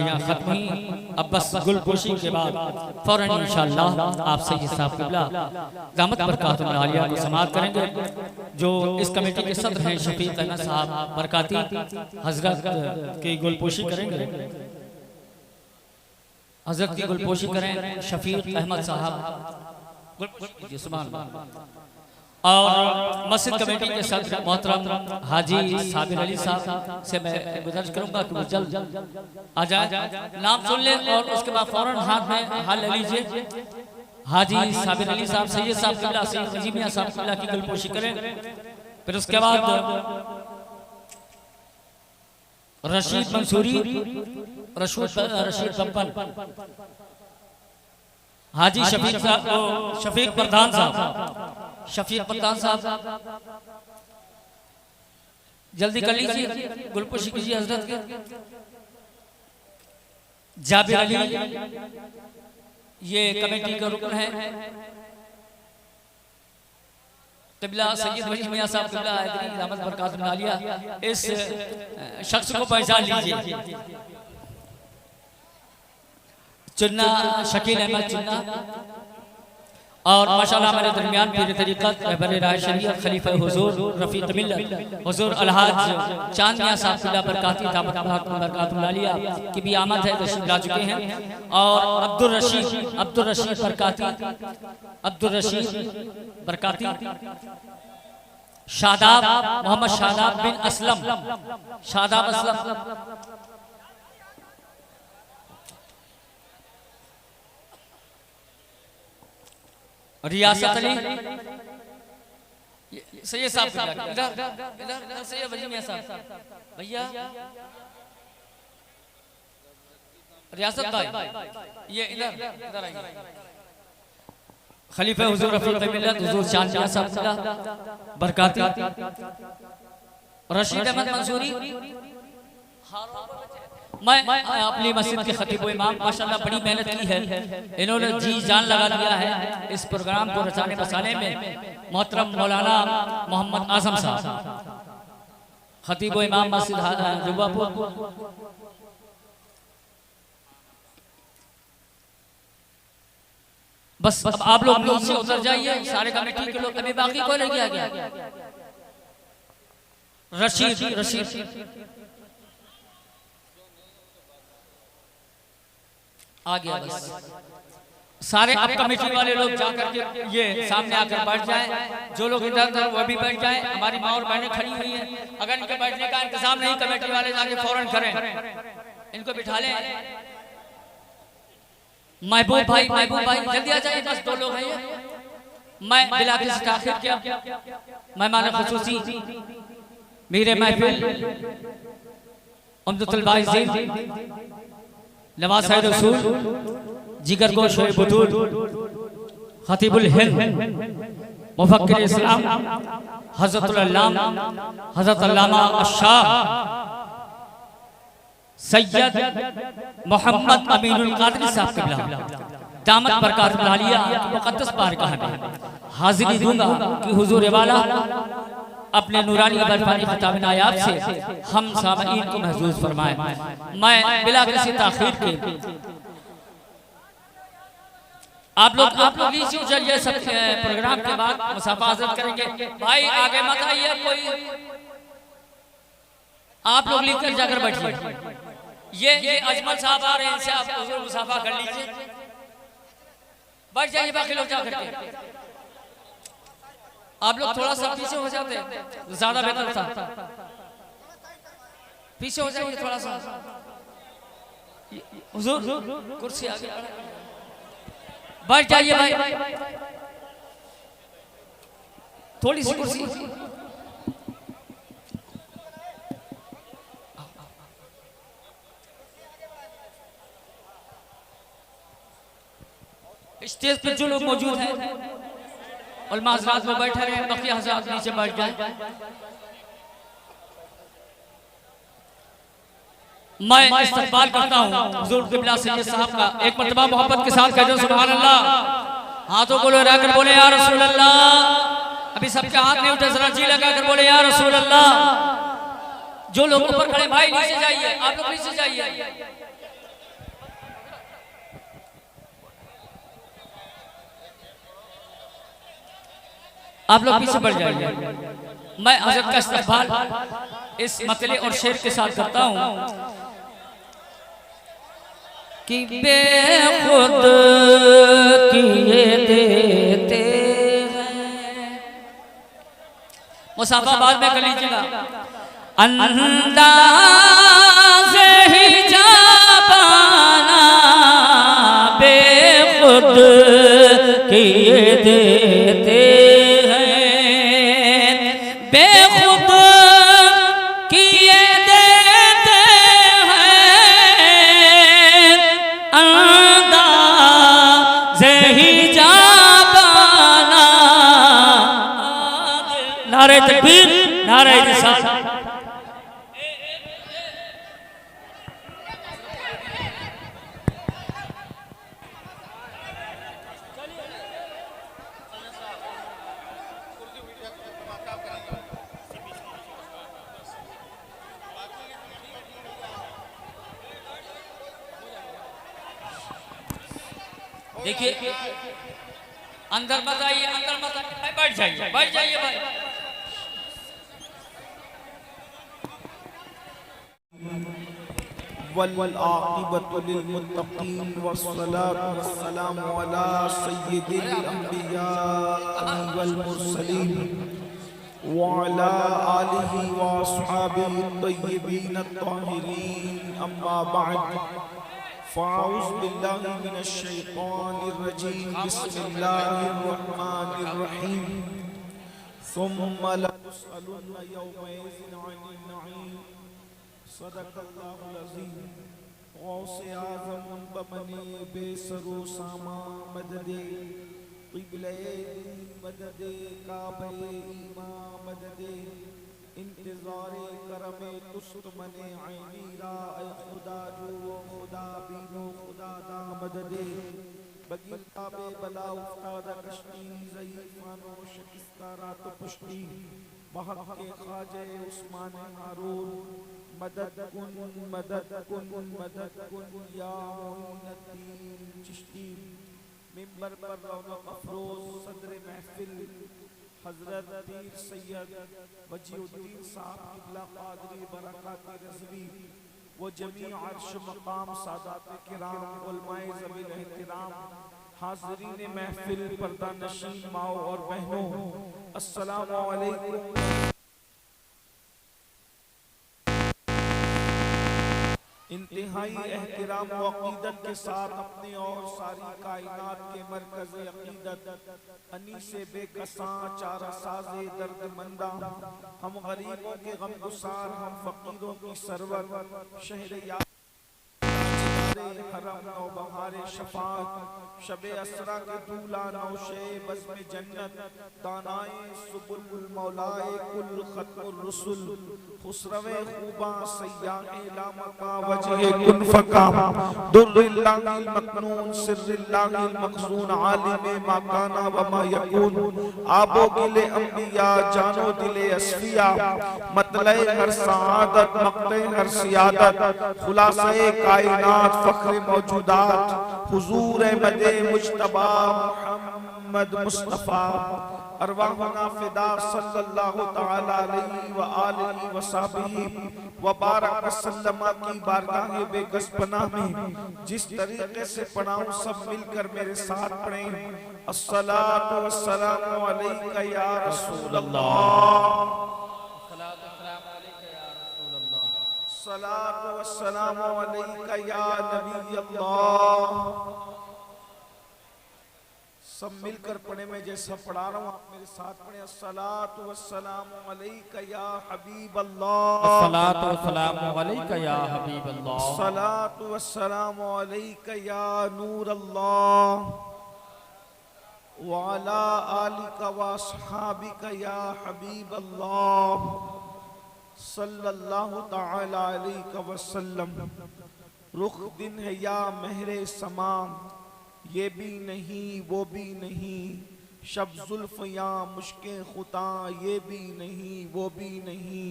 यहाँ खत्म हुई। अब बस गुलपोशी के बाद फौरन इंशाअल्लाह आप सैयद साहब क़िबला दामत बरकातुहु आलिया को समाअत करेंगे। जो इस कमेटी के सदर हैं शफीक अहमद साहब बरकाती हजरत की गुलपोशी करेंगे। हजरत की गुलपोशी करें शफीक अहमद साहब गुलपोशी। सुभान अल्लाह। और मस्जिद कमेटी के सदर मोहतरम हाजी साबिर अली साहब से मैं गुजारिश करूंगा कि वो जल्द आ जाए, नाम सुन ले और उसके बाद फौरन हाथ में हाल ले लीजिए। हाजी साबिर अली साहब सैयद साहब क़िबला सैयद नजीम मियां साहब क़िबला की गुलपोशी करें। फिर उसके बाद रशीद मंसूरी रशीद पंपन हाजी शफीक साहब शफीक प्रधान साहब शफीक प्रधान साहब जल्दी कर लीजिए, गुलपोशी कीजिए हजरत के। जाबिर अली ये कमेटी का रुकन है। क़िबला सैयद नजीम मियां साहब क़िबला दामत बरकातुहु आलिया इस शख्स को पहचान लीजिए। चुन्ना शकील अहमद चुन्ना और माशाअल्लाह हमारे दरमियान पीर तरीक़त रहबर राय शरीयत खलीफा हुजूर रफ़ीक मिल्लत हुजूर अलहाज चांद मियां साहब क़िबला बरकाती दामत बरकातुहु आलिया की भी आमद है, तशरीफ़ ला चुके हैं। और अब्दुल रशीद बरकाती शादाब मोहम्मद शादाब बिन असलम शादाब असलम रियासत अली सैयद साहब इधर सैयद नजीम मियां साहब भैया रियासत भाई ये इधर आइए। खलीफा हुजूर रफ़ीक मिल्लत हुजूर चांद मियां साहब क़िबला बरकाती रशीद अहमद मंसूरी। मैं अपनी मस्जिद के खतीब इमाम माशाअल्लाह बड़ी मेहनत की है, इन्होंने जी जान लगा दिया है इस प्रोग्राम को रचाने बसाने में। मोहतरम मौलाना मोहम्मद आजम साहब खतीब इमाम मस्जिद जुब्बापुर। बस अब आप लोग नीचे उतर जाइए, सारे कमेटी के लोग। अभी बाकी को नहीं किया गया। रशीद आ गया। बस सारे अब कमेटी वाले लोग जाकर के ये सामने आकर बैठ जाएं। जो लोग इधर वो भी बैठ जाएं। हमारी माँ और बहनें खड़ी हुई हैं, अगर इनके बैठने का इंतजाम नहीं कमेटी वाले जाके फौरन करें, इनको बिठा लें। महबूब भाई जल्दी आ जाइए, बस 2 लोग हैं ये। मैं बिला किसी ताखिर किया मेहमान खुसूसी मेरे महफिल अमदुल बाइज़ीन नवाज साहिब रसूल जिगर को शोए बुतूल खतीबुल हिंद मुफक्किर इस्लाम हज़रत अल्लामा अशाह सैयद मोहम्मद अमीनुल कादरी साहब क़िबला दामत बरकातुहु आलिया मुक़द्दस बारगाह में हाज़िरी दूंगा कि हुजूर वाला अपने नूरानी बरफानी खिताब नायाब से हम सामईन को महसूस फरमाए। मैं बिला किसी ताख़ीर के आप लोग नीचे चलिए। सब प्रोग्राम के बाद मुसाफा हज़रत करेंगे। भाई आगे मत आइए कोई, आप लोग लेकर जाकर बैठिए। ये अजमल साहब आ रहे हैं, इनसे आप मुसाफा कर लीजिए। बैठ जाइए, बाकी लोग जाकर के। आप लोग थोड़ा सा पीछे हो जाते ज्यादा बेहतर था। पीछे हो जाइए थोड़ा सा। हुजूर कुर्सी आगे बैठ जाइए भाई, थोड़ी सी कुर्सी। स्टेज पर जो लोग मौजूद हैं उलमा हज़रात में बैठे रहे, बकिया हज़रात नीचे बैठ जाए। मैं इस्तकबाल करता हूँ हुज़ूर क़िबला सैयद साहब का। एक मर्तबा मोहब्बत के साथ कह दो सुभान अल्लाह। हाथों को लहराकर बोले या रसूल अल्लाह। अभी सबके हाथ नहीं उठे, जरा जी लगाकर बोले या रसूल अल्लाह। जो लोग ऊपर खड़े भाई नीचे जाइए, आप लोग नीचे जाइए। आप लोग पीछे बढ़ जाइए। मैं हज़रत का इस्तक़बाल इस मतले और शेर के साथ करता हूँ कि बेखुद किए देते हैं। मुसाफाबाद में कर लीजिएगा। अंदाज़े हिजाबाना बेखुद किए देते हैं, बेखुद किए देते हैं, अंदाज़े हिजाबाना। नारे तकबीर, नारे रिसालत। देखिए अंदर मत आइए, अंदर मत आइए भाई, बैठ जाइए, बैठ जाइए भाई। वल आक़िबतु लिल मुत्तक़ीन वस्सलातु वस्सलामु अला सय्यिदिल अंबिया वल मुरसलीन व अला आलिहि व अस्हाबिहि तय्यिबीन अत्ताहिरीन। अम्मा बअद, फ़अऊज़ु बिल्लाहि मिनश शैतानिर रजीम। बिस्मिल्लाहिर रहमानिर रहीम। सुम्मा लतुसअलुन्ना यौमइज़िन अनिन नईम। सदक़ल्लाहुल अज़ीम। गौसे आज़म बमने बेसरो सामा मददे क़िबले मददे काबे ईमा मददे इंतज़ारे करमे तुस्त मने ऐनी राए खुदा जो खुदा बीनो खुदा दा मददे बगिल काबे बला उफ्तादा कश्ती ज़ईफ़ानो शिकस्ता रात पुश्ती महक के ख्वाजे उस्मान हारून मदद कुन या मोइनुद्दीन चिश्ती। मिंबर पर रौनक अफरोज सदर महफिल हजरत पीर सैयद वजीउद्दीन साहब क़िबला क़ादरी बरक़ात रज़वी व जमी अर्श मकाम सादात किराम उलमाए ज़वील एहतराम हाज़रीन महफिल पर्दा नशीन माओ और बहनों, अस्सलामु अलैकुम। इंतहाई एहतराम व अक़ीदत के साथ अपने और सारी कायनात के मरकज़ अक़ीदत अनीसे बेकसां चारा साज़े दर्दमंदा, हम गरीबों के गमगुसार, हम फ़कीरों की सरवर शहर याद हरम नौ बहारे शफात शबे असरा के दूला नौशे बज़्म जन्नत दानाए सुबुल मौलाए कुल खत्मुर रसूल खुसरवे खूबा सय्याए लामका वजह कुन फका दुर्रिल्लाहिल मकनून सिर्रिल्लाहिल मखज़ून आलिमे मा काना व मा यकून आबो गिले अंबिया जानो दिले अस्फिया मतले हर सआदत मक़ले हर सियादत खुलासाए कायनात फ़ख्र मौजूदात हुजूर मदे मुज्तबा मुहम्मद मुस्तफ़ा अरवाहना फ़िदा सल्लल्लाहु तआला अलैहि व आलिहि व सहबिही व बारक वसल्लम की बारगाह बेगस पनाह में जिस तरीके से पढ़ाऊं सब मिलकर मेरे साथ पढ़ें। अस्सलातु वस्सलामु अलैका या रसूल अल्लाह, सलातु वस्सलामु अलैका या नबी अल्लाह। सब मिलकर पढ़े, मैं जैसा पढ़ा रहा हूँ आप मेरे साथ पढ़े। अस्सलातु वस्सलामु अलैका या हबीब अल्लाह, अस्सलातु वस्सलामु अलैका या हबीब अल्लाह, अस्सलातु वस्सलामु अलैका या नूर अल्लाह व अला आलिका व अस्हाबिका या हबीब अल्लाह सल्लल्लाहु तआला अलैहि वसल्लम। रुख दिन है या महरे समा, ये भी नहीं वो भी नहीं, शब जुल्फ या मुश्के खुता, ये भी नहीं वो भी नहीं।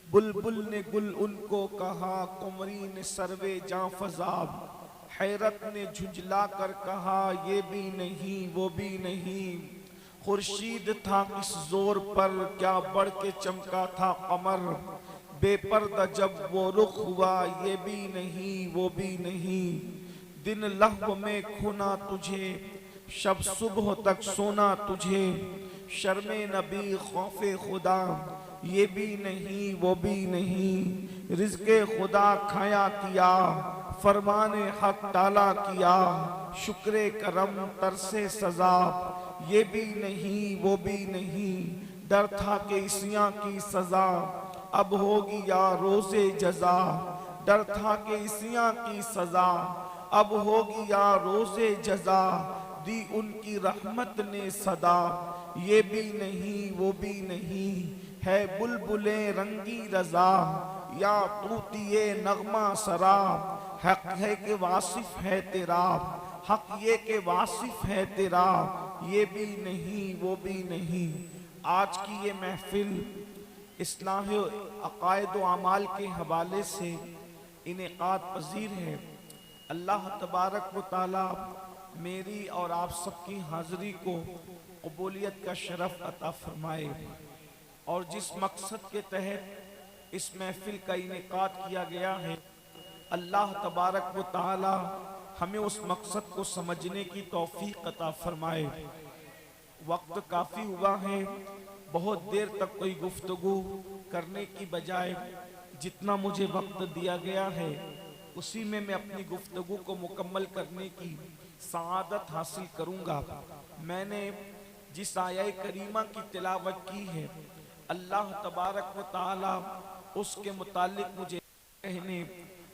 बुलबुल ने गुल उनको कहा, कुमरी ने सरवे जां फज़ाब, हैरत ने झुंझला कर कहा, ये भी नहीं वो भी नहीं। खुर्शीद था किस जोर पर, क्या बढ़ के चमका था कमर। बेपर्दा जब वो रुख हुआ, ये भी नहीं वो भी नहीं। दिन लहव में खोना तुझे, शब सुबह तक सोना तुझे। शर्मे नबी खौफे खुदा, ये भी नहीं वो भी नहीं। रिज़्क़े खुदा खाया किया, फरमाने हक टाला किया। शुक्रे करम तरसे सजा, ये भी नहीं वो भी नहीं। डर था कि इसियां की सजा, अब होगी या रोज़े जजा। डर था कि इसियां की सजा, अब होगी या रोज़े जजा। दी उनकी रहमत ने सदा, ये भी नहीं वो भी नहीं। है बुलबुले रंगी रजा, या तूतिए नगमा सरा। हक है कि वासिफ है तेरा, हक ये के वासिफ है तेरा। ये भी नहीं वो भी नहीं। आज की ये महफिल इस्लाह अकायद व अमाल के हवाले से इनेकाद पजीर है। अल्लाह तबारक व तआला मेरी और आप सबकी हाज़िरी को कबूलियत का शरफ अता फरमाए। और जिस मकसद के तहत इस महफिल का इनेकाद किया गया है, अल्लाह तबारक व तआला हमें उस मकसद को समझने की तौफीक अता फरमाए। वक्त काफ़ी हुआ है, बहुत देर तक कोई गुफ्तगू करने की बजाय जितना मुझे वक्त दिया गया है उसी में मैं अपनी गुफ्तगू को मुकम्मल करने की सआदत हासिल करूँगा। मैंने जिस आया करीमा की तिलावत की है, अल्लाह तबारक व तआला उसके मुतालिक मुझे कहने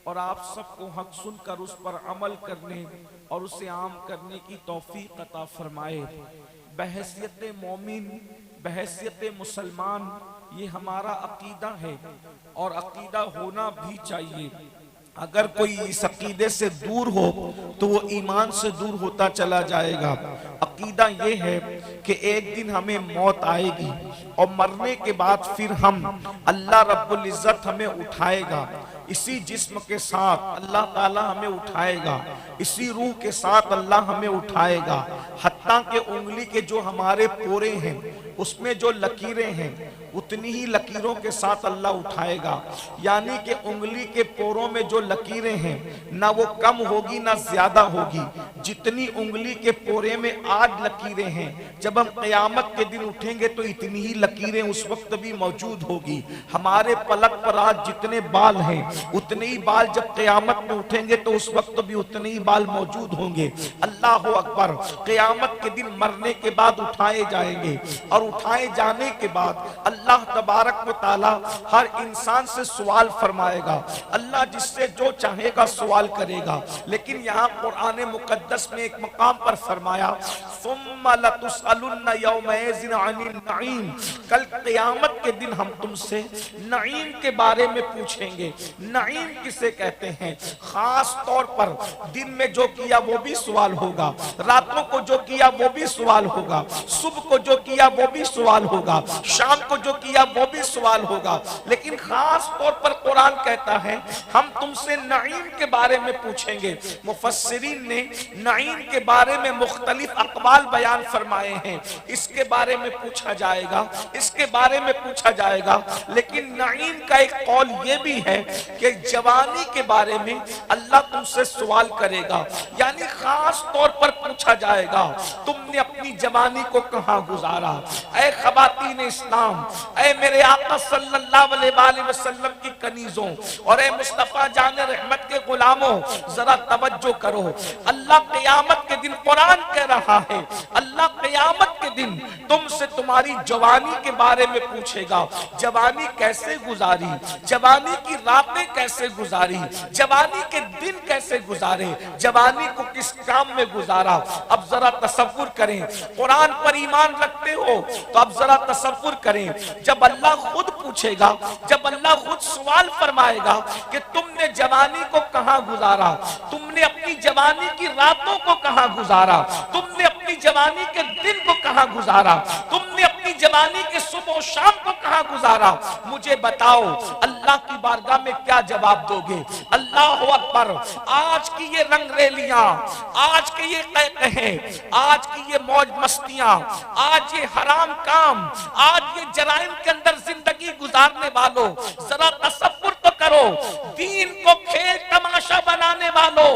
और आप सबको हक सुनकर उस पर अमल करने और उसे आम करने की तौफीक अता फरमाए। बहैसियत मोमिन, बहैसियत मुसलमान, ये हमारा अकीदा है और अकीदा होना भी चाहिए। अगर कोई इस अकीदे से दूर हो तो वो ईमान से दूर होता चला जाएगा। अकीदा ये है कि एक दिन हमें मौत आएगी और मरने के बाद फिर हम अल्लाह रब्बुल इज़्ज़त हमें उठाएगा। इसी जिस्म के साथ अल्लाह ताला हमें उठाएगा, इसी रूह के साथ अल्लाह हमें उठाएगा। हत्ता के उंगली के जो हमारे पोरे हैं उसमें जो लकीरें हैं उतनी ही लकीरों के साथ अल्लाह उठाएगा। यानी कि उंगली के पोरों में जो लकीरें हैं ना वो कम होगी ना ज्यादा होगी। जितनी उंगली के पोरे में आज लकीरें हैं, जब हम क़यामत के दिन उठेंगे तो इतनी ही लकीरें उस वक्त भी मौजूद होगी। हमारे पलक पर आज जितने बाल हैं उतने ही बाल जब क़यामत में उठेंगे तो उस वक्त भी उतने ही बाल मौजूद होंगे। अल्लाह अकबर। क़यामत के दिन मरने के बाद उठाए जाएंगे और उठाए जाने के बाद अल्लाह तबारक व तआला हर इंसान से सवाल फरमाएगा। अल्लाह जिससे जो चाहेगा सवाल करेगा। लेकिन यहाँ कुरान मुकद्दस में एक मकाम पर फरमाया, सुम्मा लतुसअलुन्ना यौमइज़िन अनिन नईम। कल क़यामत के दिन हम तुमसे नईम के बारे में पूछेंगे। नईम किसे कहते हैं? खास तौर पर दिन में जो किया वो भी सवाल होगा, रातों को जो किया वो भी सवाल होगा, सुबह को जो किया वो भी सवाल होगा, शाम को जो किया वो भी सवाल होगा। लेकिन खास तौर पर कुरान कहता है हम तुमसे नईम के बारे में पूछेंगे। मुफस्सिरीन ने नईम के बारे में मुख्तलिफ अक़वाल बयान फरमाए हैं। इसके बारे में पूछा जाएगा, इसके बारे में पूछा जाएगा। लेकिन नईम का एक कौल ये भी है कि जवानी के बारे में अल्लाह तुमसे सवाल करेगा। यानी खास तौर पर पूछा जाएगा तुमने अपनी जवानी को कहां गुजारा। ऐ ख़वातीन इस्लाम, ऐ मेरे आका सल्लल्लाहु अलैहि वसल्लम की कनीजों और ऐ मुस्तफा जान रहमत के गुलामों, जरा तवज्जो करो। अल्लाह क़यामत के दिन कुरान कह रहा है, अल्लाह क़यामत के दिन तुमसे तुम्हारी जवानी के बारे में पूछेगा। जवानी कैसे गुजारी, जवानी की रातें कैसे गुजारी, जवानी के दिन कैसे गुजारे, जवानी को किस काम में गुजारा। अब जरा तसव्वुर करें, कुरान पर ईमान रखते हो तो अब जरा तसव्वुर करें, जब अल्लाह खुद पूछेगा, जब अल्लाह खुद सवाल फरमाएगा कि तुमने जवानी को कहां गुजारा, तुमने अपनी जवानी की रातों को कहां गुजारा, तुमने अपनी जवानी के दिन को कहां गुजारा, तुमने अपनी जवानी के सुबह और शाम को कहां गुजारा, मुझे बताओ अल्लाह की बारगाह में क्या जवाब दोगे। अल्लाह अल्लाह अकबर। आज की ये रंगरेलियां, आज के ये कहकहे, आज की ये मौज मस्तियां, आज ये हराम काम, आज ये जराइम के अंदर जिंदगी गुजारने वालों, जरा तसव्वुर तो करो। दीन को खेल तमाशा बनाने वालों,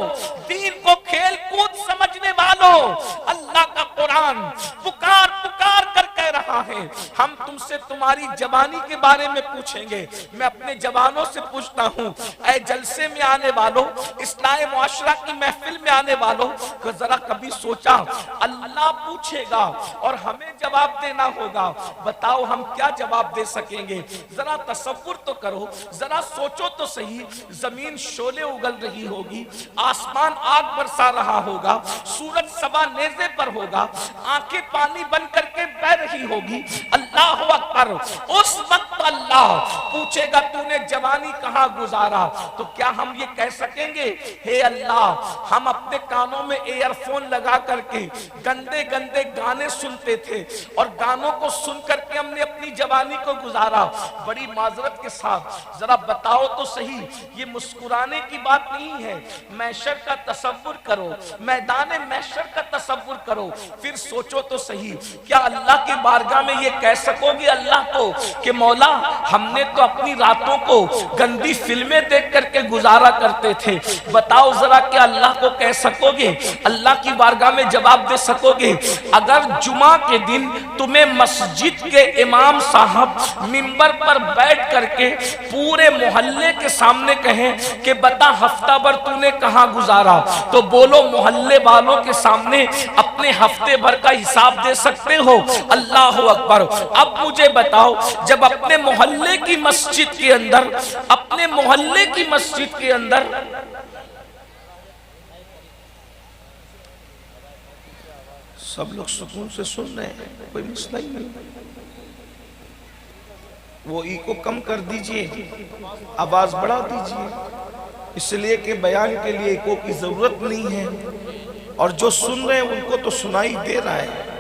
दीन को खेल कूद समझने वालों, अल्लाह का कुरान पुकार पुकार कर कह रहा है, हम तुमसे तुम्हारी जवानी के बारे में पूछेंगे। मैं अपने जवानों से पूछता हूँ, ऐ जलसे में आने वालों, इस्लाह मुआशरा की महफिल में आने वालों, जरा कभी सोचा अल्लाह पूछेगा और हमें जवाब देना होगा, बताओ हम क्या जवाब दे सकेंगे? जरा तसव्वुर तो करो, जरा सोचो तो सही। जमीन शोले उगल रही होगी, आसमान आग बरसा रहा होगा, सूरज सवा नेज़े पर होगा, आंखें पानी बन करके बह रही होगी। अल्लाह अकबर। उस वक्त अल्लाह पूछेगा तूने जवानी कहां गुजारा? तो क्या हम ये कह सकेंगे, हे अल्लाह हम अपने कानों में ईयरफोन लगा करके गंदे गंदे गाने सुनते थे और गानों को सुन करके हमने अपनी जवानी को गुजारा? बड़ी माजरत के साथ जरा बताओ तो सही, ये मुस्कुराने की बात नहीं है। महशर का तसव्वुर करो, मैदान महशर का तसव्वुर करो, फिर सोचो तो सही, क्या अल्लाह की बारगाह में ये कह सकोगे अल्लाह को कि मौला हमने तो अपनी रातों को गंदी फिल्में देख करके गुजारा करते थे? बताओ जरा, क्या अल्लाह को कह सकोगे? अल्लाह की बारगाह में जवाब दे सकोगे? अगर जुमा के दिन तुम्हें मस्जिद के इमाम साहब मिंबर पर बैठ करके पूरे मोहल्ले के सामने कहें कि बता हफ्ता भर तूने कहां गुजारा, तो बोलो मोहल्ले वालों के सामने अपने हफ्ते भर का हिसाब दे सकते हो? अल्लाह अकबर। अब मुझे बताओ, जब अपने मोहल्ले की मस्जिद के अंदर, अपने मोहल्ले की मस्जिद के अंदर सब लोग सुकून से सुन रहे हैं, कोई मसला ही नहीं, वो इको कम कर दीजिए, आवाज बढ़ा दीजिए, इसलिए कि बयान के लिए इको की जरूरत नहीं है, और जो सुन रहे हैं उनको तो सुनाई दे रहा है,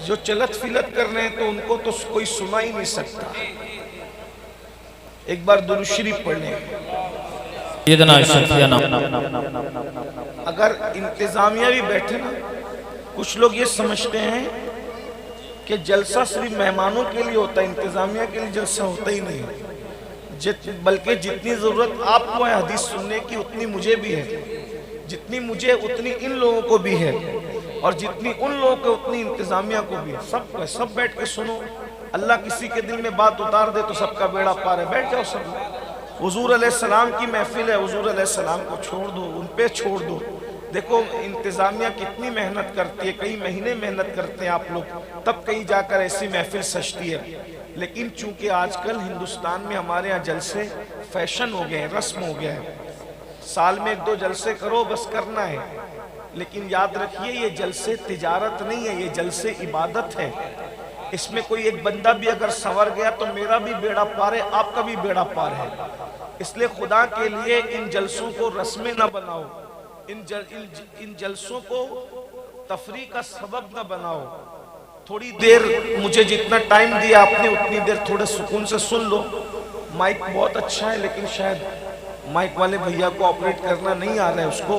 जो चलत फिलत कर रहे हैं तो उनको तो कोई सुना ही नहीं सकता। एक बार दुरूद शरीफ पढ़ लें। अगर इंतजामिया भी बैठे ना, कुछ लोग ये समझते हैं कि जलसा सिर्फ मेहमानों के लिए होता है, इंतजामिया के लिए जलसा होता ही नहीं, बल्कि जितनी जरूरत आपको है हदीस सुनने की उतनी मुझे भी है, जितनी मुझे उतनी इन लोगों को भी है, और जितनी उन लोगों को उतनी इंतजामिया को भी है। सब बैठ के सुनो, अल्लाह किसी के दिल में बात उतार दे तो सबका बेड़ा पार है, बैठ जाओ सब। हुजूर अलैहिस्सलाम की महफिल है, हुजूर अलैहिस्सलाम को छोड़ दो, उन पे छोड़ दो। देखो इंतजामिया कितनी मेहनत करती है, कई महीने मेहनत करते हैं आप लोग, तब कहीं जाकर ऐसी महफिल सजती है। लेकिन चूंकि आजकल हिंदुस्तान में हमारे यहाँ जलसे फैशन हो गए हैं, रस्म हो गया है, साल में 1-2 जलसे करो बस करना है। लेकिन याद रखिए ये जलसे तिजारत नहीं है, ये जलसे इबादत है। इसमें कोई एक बंदा भी अगर संवर गया तो मेरा भी बेड़ा पार है, आपका भी बेड़ा पार है। इसलिए खुदा के लिए इन जलसों को रस्में न बनाओ, इन जलसों को तफरी का सबब न बनाओ। थोड़ी देर मुझे जितना टाइम दिया आपने उतनी देर थोड़े सुकून से सुन लो। माइक बहुत अच्छा है, लेकिन शायद माइक वाले भैया को ऑपरेट करना नहीं आ रहा है उसको,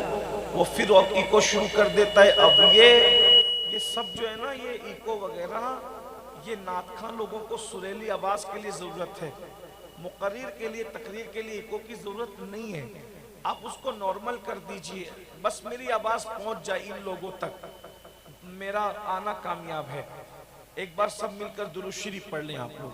वो फिर इको शुरू कर देता है। अब ये सब जो है ना, ये इको वगैरह, ये नातखां लोगों को सुरीली आवाज के लिए जरूरत है, मुकर्रिर के लिए, तकरीर के लिए इको की जरूरत नहीं है। आप उसको नॉर्मल कर दीजिए, बस मेरी आवाज पहुंच जाए इन लोगों तक, मेरा आना कामयाब है। एक बार सब मिलकर दुरूद शरीफ पढ़ लें आप लोग।